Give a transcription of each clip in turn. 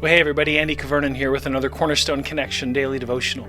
Well, hey everybody, Andy Kvernen here with another Cornerstone Connection Daily Devotional.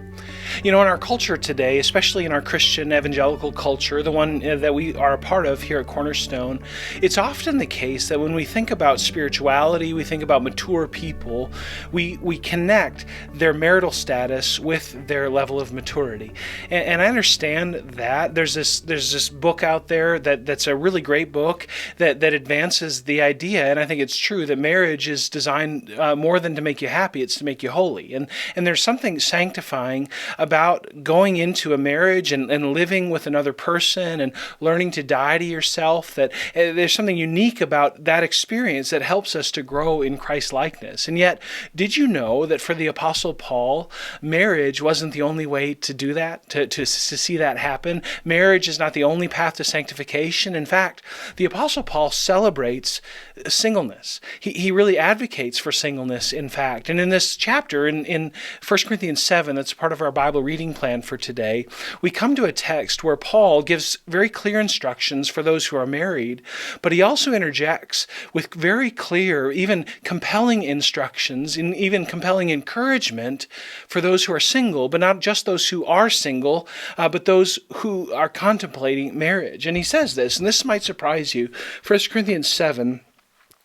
You know, in our culture today, especially in our Christian evangelical culture, the one that we are a part of here at Cornerstone, it's often the case that when we think about spirituality, we think about mature people, we connect their marital status with their level of maturity. And I understand that. There's this book out there that's a really great book that advances the idea, and I think it's true, that marriage is designed more than to make you happy, it's to make you holy. And there's something sanctifying about going into a marriage and living with another person and learning to die to yourself. That there's something unique about that experience that helps us to grow in Christ likeness. And yet, did you know that for the Apostle Paul, marriage wasn't the only way to do that, to see that happen? Marriage is not the only path to sanctification. In fact, the Apostle Paul celebrates singleness. He really advocates for singleness, in fact. And in this chapter, in 1 Corinthians 7, that's part of our Bible reading plan for today, we come to a text where Paul gives very clear instructions for those who are married, but he also interjects with very clear, even compelling instructions, and even compelling encouragement for those who are single, but not just those who are single, but those who are contemplating marriage. And he says this, and this might surprise you, 1 Corinthians 7,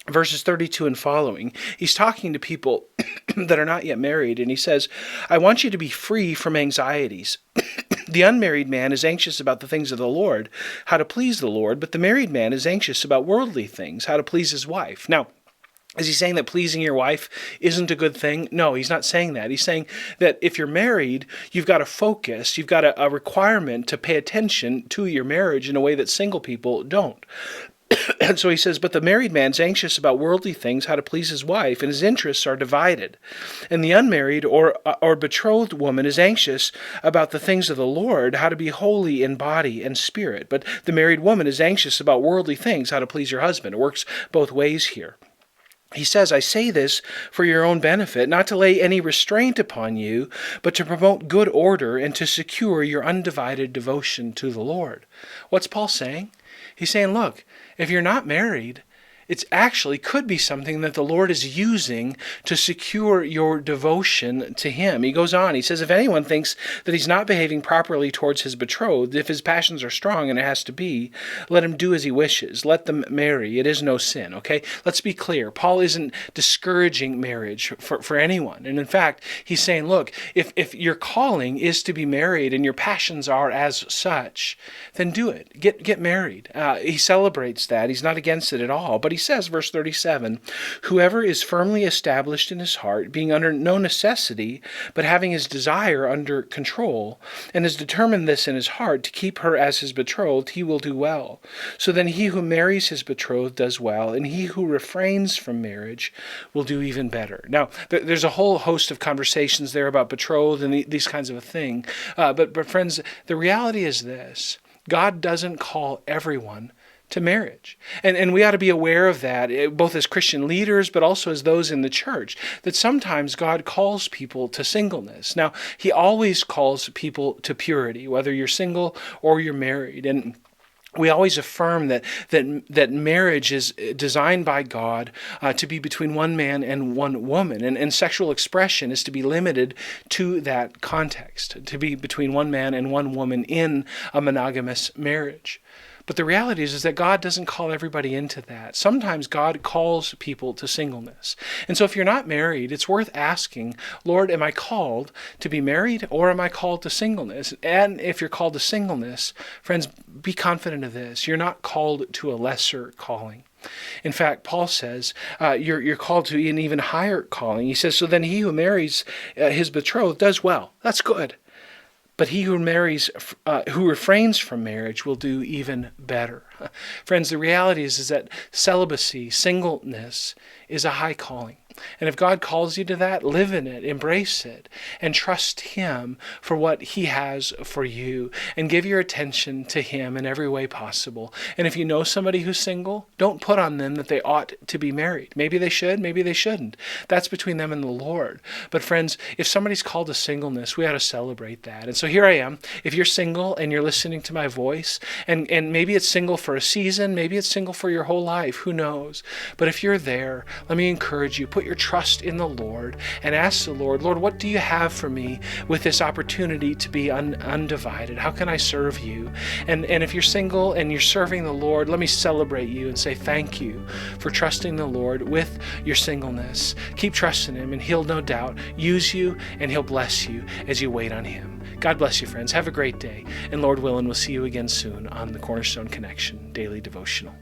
verses 32 and following, he's talking to people that are not yet married, and he says, I want you to be free from anxieties. The unmarried man is anxious about the things of the Lord, how to please the Lord, but the married man is anxious about worldly things, how to please his wife. Now, is he saying that pleasing your wife isn't a good thing? No, he's not saying that. He's saying that if you're married, you've got to focus, you've got a requirement to pay attention to your marriage in a way that single people don't. And so he says, but the married man's anxious about worldly things, how to please his wife, and his interests are divided. And the unmarried or betrothed woman is anxious about the things of the Lord, how to be holy in body and spirit. But the married woman is anxious about worldly things, how to please her husband. It works both ways here. He says, I say this for your own benefit, not to lay any restraint upon you, but to promote good order and to secure your undivided devotion to the Lord. What's Paul saying? He's saying, look, if you're not married, it actually could be something that the Lord is using to secure your devotion to Him. He goes on, he says, if anyone thinks that he's not behaving properly towards his betrothed, if his passions are strong, and it has to be, let him do as he wishes. Let them marry. It is no sin, okay? Let's be clear. Paul isn't discouraging marriage for anyone. And in fact, he's saying, look, if your calling is to be married and your passions are as such, then do it. Get married. He celebrates that. He's not against it at all. But he says, verse 37, whoever is firmly established in his heart, being under no necessity, but having his desire under control, and has determined this in his heart to keep her as his betrothed, he will do well. So then he who marries his betrothed does well, and he who refrains from marriage will do even better. Now, there's a whole host of conversations there about betrothed and these kinds of a thing. But friends, the reality is this. God doesn't call everyone to marriage. And we ought to be aware of that, both as Christian leaders, but also as those in the church, that sometimes God calls people to singleness. Now, He always calls people to purity, whether you're single or you're married. And we always affirm that marriage is designed by God to be between one man and one woman, and sexual expression is to be limited to that context, to be between one man and one woman in a monogamous marriage. But the reality is that God doesn't call everybody into that. Sometimes God calls people to singleness. And so if you're not married, it's worth asking, Lord, am I called to be married or am I called to singleness? And if you're called to singleness, friends, be confident of this. You're not called to a lesser calling. In fact, Paul says you're called to an even higher calling. He says, so then he who marries his betrothed does well. That's good. But he who refrains from marriage will do even better. Friends, the reality is that celibacy, singleness, is a high calling. And if God calls you to that, live in it, embrace it, and trust Him for what He has for you, and give your attention to Him in every way possible. And if you know somebody who's single, don't put on them that they ought to be married. Maybe they should, maybe they shouldn't. That's between them and the Lord. But friends, if somebody's called to singleness, we ought to celebrate that. And so here I am. If you're single and you're listening to my voice, and maybe it's single for for a season. Maybe it's single for your whole life. Who knows? But if you're there, let me encourage you, put your trust in the Lord and ask the Lord, Lord, what do you have for me with this opportunity to be undivided? How can I serve you? And if you're single and you're serving the Lord, let me celebrate you and say thank you for trusting the Lord with your singleness. Keep trusting him, and he'll no doubt use you, and he'll bless you as you wait on him. God bless you, friends. Have a great day. And Lord willing, we'll see you again soon on the Cornerstone Connection Daily Devotional.